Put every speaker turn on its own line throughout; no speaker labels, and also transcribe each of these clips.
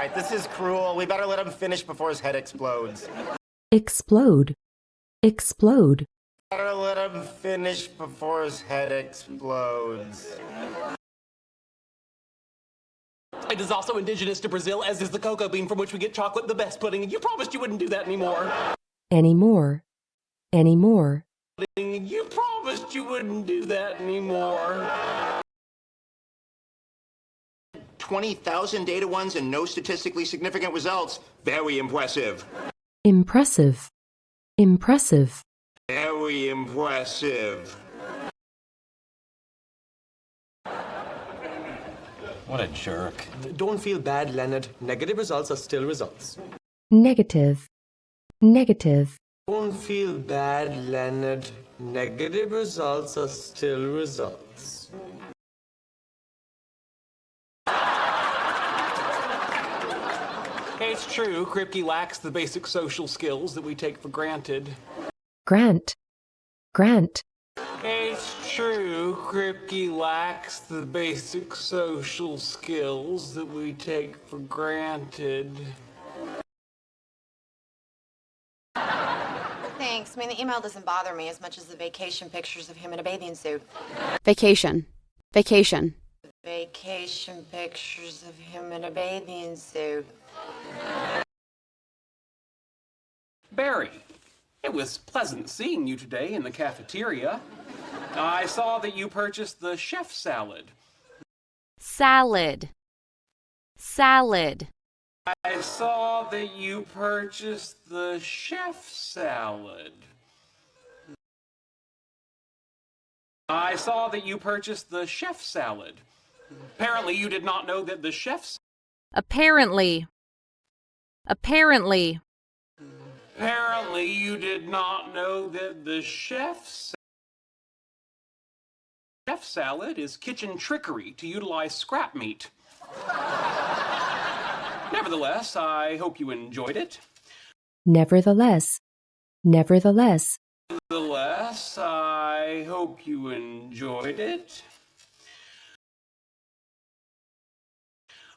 right, this is cruel. We better let him finish before his head explodes.
Explode. Explode.
Better let him finish before his head explodes.
It is also indigenous to Brazil, as is the cocoa bean from which we get chocolate, the best pudding. You promised you wouldn't do that anymore.
Anymore. Anymore.
You promised you wouldn't do that anymore.
20,000 data ones and no statistically significant results. Very impressive.
Impressive. Impressive.
Very impressive.
What a jerk.
Don't feel bad, Leonard. Negative results are still results.
Negative. Negative.
Don't feel bad, Leonard. Negative results are still results.
It's true, Kripke lacks the basic social skills that we take for granted.
Grant. Grant.
It's true, Kripke lacks the basic social skills that we take for granted.
Thanks. I mean, the email doesn't bother me as much as the vacation pictures of him in a bathing suit.
Vacation. Vacation.
Vacation pictures of him in a bathing suit.
Barry, it was pleasant seeing you today in the cafeteria. I saw that you purchased the chef salad.
Salad. Salad.
I saw that you purchased the chef salad. I saw that you purchased the chef salad. Apparently you did not know that the chef's...
Apparently. Apparently.
Apparently you did not know that the chef salad is kitchen trickery to utilize scrap meat. Nevertheless, I hope you enjoyed it.
Nevertheless. Nevertheless.
Nevertheless, I hope you enjoyed it.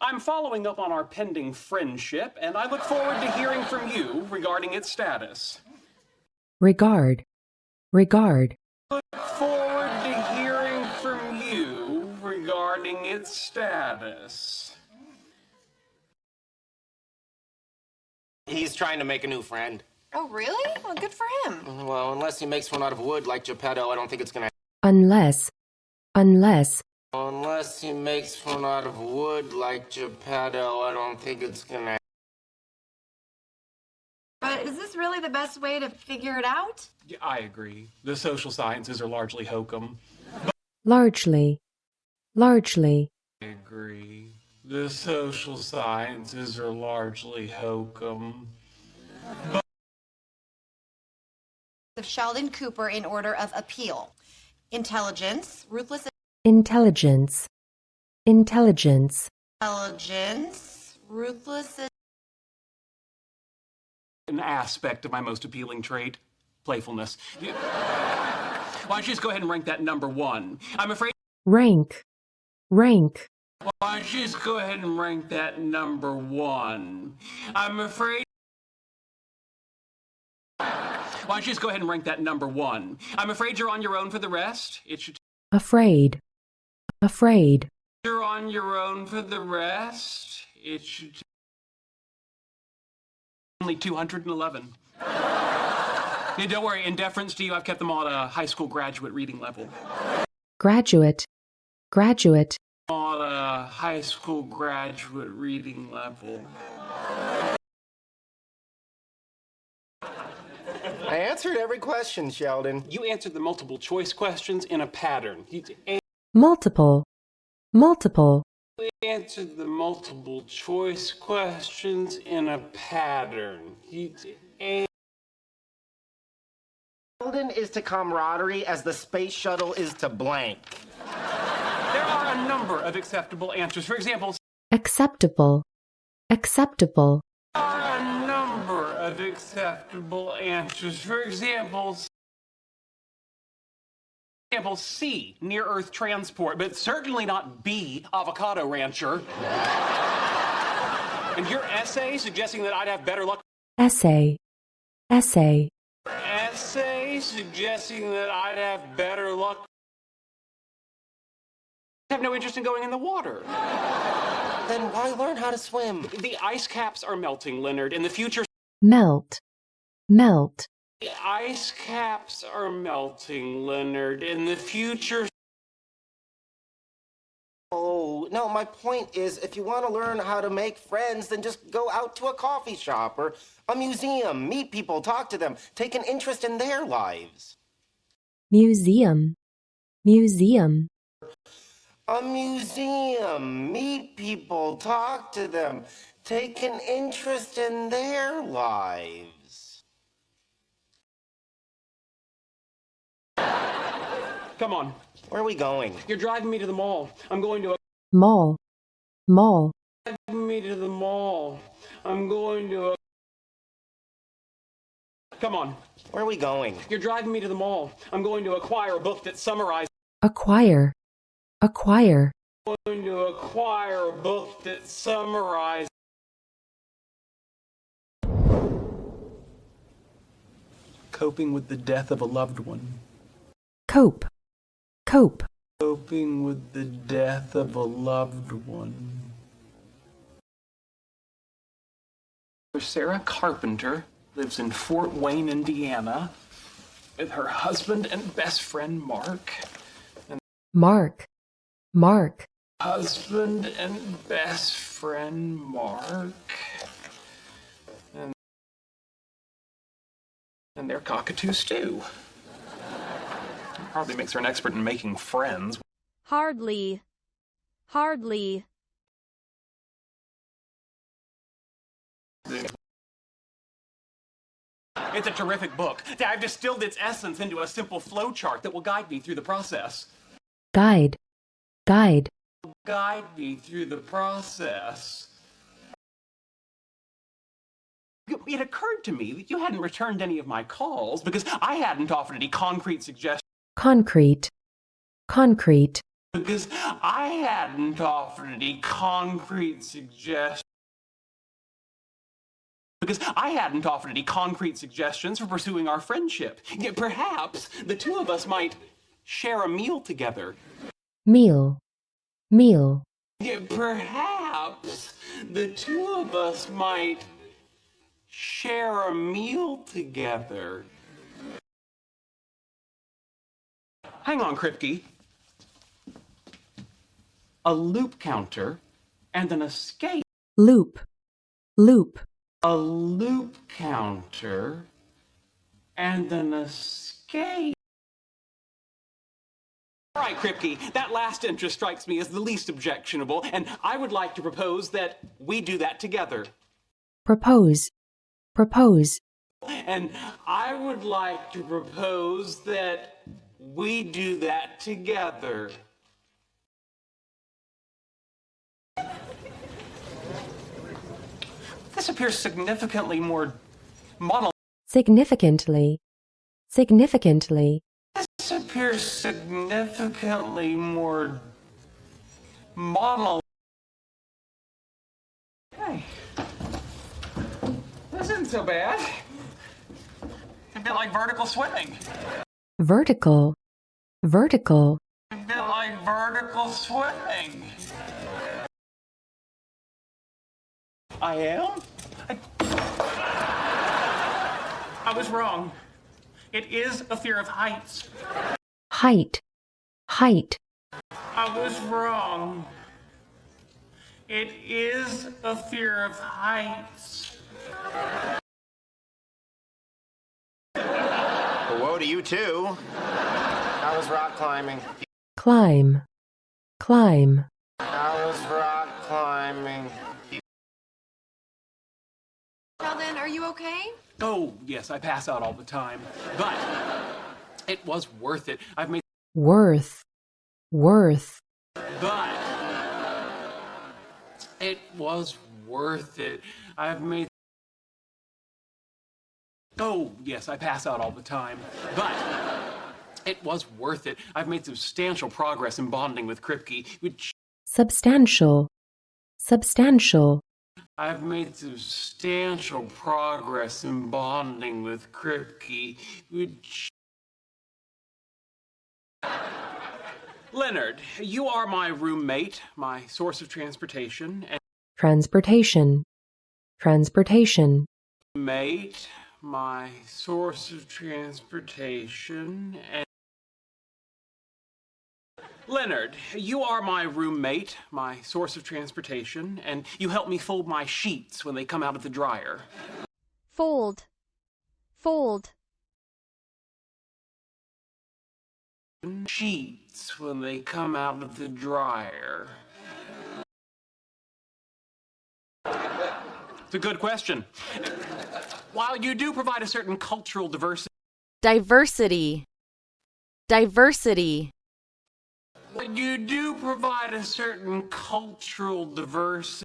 I'm following up on our pending friendship, and I look forward to hearing from you regarding its status.
Regard. Regard.
Look forward to hearing from you regarding its status.
He's trying to make a new friend.
Oh, really? Well, good for him.
Well, unless he makes one out of wood like Geppetto, I don't think it's gonna...
Unless. Unless.
Unless he makes one out of wood like Geppetto, I don't think it's gonna...
But is this really the best way to figure it out?
Yeah, I agree. The social sciences are largely hokum.
Largely. Largely.
I agree. The social sciences are largely hokum.
Of Sheldon Cooper in order of appeal. Intelligence, ruthless
Intelligence. Intelligence.
intelligence, ruthless
An aspect of my most appealing trait, playfulness. Why don't you just go ahead and rank that number one? I'm afraid...
Rank. Rank.
Why don't you just go ahead and rank that number one? I'm afraid... Why don't you just go ahead and rank that number one? I'm afraid you're on your own for the rest. It should...
Afraid. Afraid.
You're on your own for the rest. It should... Only 211. Yeah, don't worry, in deference to you, I've kept them all at a high school graduate reading level.
Graduate. Graduate.
All at a high school graduate reading level.
I answered every question, Sheldon.
You answered the multiple choice questions in a pattern. You
Multiple. Multiple.
answered the multiple choice questions in a pattern.
Sheldon is to camaraderie as the space shuttle is to blank.
There are a number of acceptable answers. For example,
Acceptable. Acceptable.
there are a number of acceptable answers. For example, C, near-Earth transport, but certainly not B, avocado rancher. And your essay suggesting that I'd have better luck.
essay, essay,
Essay suggesting that I'd have better luck. I have no interest in going in the water.
Then why learn how to swim?
The ice caps are melting, Leonard. In the future,
melt, melt,
the ice caps are melting, Leonard. In the future.
Oh, no, my point is, if you want to learn how to make friends, then just go out to a coffee shop or a museum, meet people, talk to them, take an interest in their lives.
museum, museum,
A museum, meet people, talk to them, take an interest in their lives.
Come on.
Where are we going?
You're driving me to the mall. I'm going to a.
mall, mall,
Driving me to the mall. I'm going to a. Come on.
Where are we going?
You're driving me to the mall. I'm going to acquire a book that summarizes.
acquire, acquire,
I'm going to acquire a book that summarizes. Coping with the death of a loved one.
cope, cope,
Coping with the death of a loved one. Sarah Carpenter lives in Fort Wayne, Indiana, with her husband and best friend Mark.
mark, mark,
Husband and best friend Mark. And their cockatoo stew. Hardly makes her an expert in making friends.
Hardly. Hardly.
It's a terrific book. I've distilled its essence into a simple flowchart that will guide me through the process.
guide, guide,
Guide me through the process. It occurred to me that you hadn't returned any of my calls because I hadn't offered any concrete suggestions.
concrete, concrete,
Because I hadn't offered any concrete suggestions. Because I hadn't offered any concrete suggestions for pursuing our friendship. Yet perhaps the two of us might share a meal together.
meal, meal,
Yet perhaps the two of us might share a meal together. Hang on, Kripke. A loop counter and an escape.
loop, loop,
A loop counter and an escape. All right, Kripke, that last interest strikes me as the least objectionable, and I would like to propose that we do that together.
propose, propose,
And I would like to propose that we do that together. This appears significantly more model.
significantly, significantly,
This appears significantly more model. Hey, this isn't so bad. A bit like vertical swimming.
vertical, vertical,
A bit like vertical swimming. I am? I was wrong. It is a fear of heights.
height, height,
I was wrong. It is a fear of heights.
Well, woe to you too.
I was rock climbing.
climb, climb,
I was rock climbing.
Sheldon, are you okay?
Oh, yes, I pass out all the time. But it was worth it. I've made.
worth, worth,
But it was worth it. I've made. Oh, yes, I pass out all the time. But it was worth it. I've made substantial progress in bonding with Kripke, which.
substantial, substantial,
I've made substantial progress in bonding with Kripke, which... Leonard, you are my roommate, my source of transportation, and...
transportation, transportation,
Mate, my source of transportation, and... Leonard, you are my roommate, my source of transportation, and you help me fold my sheets when they come out of the dryer.
Fold. Fold.
Sheets when they come out of the dryer. It's a good question. While you do provide a certain cultural diversity,
Diversity. Diversity.
you do provide a certain cultural diversity.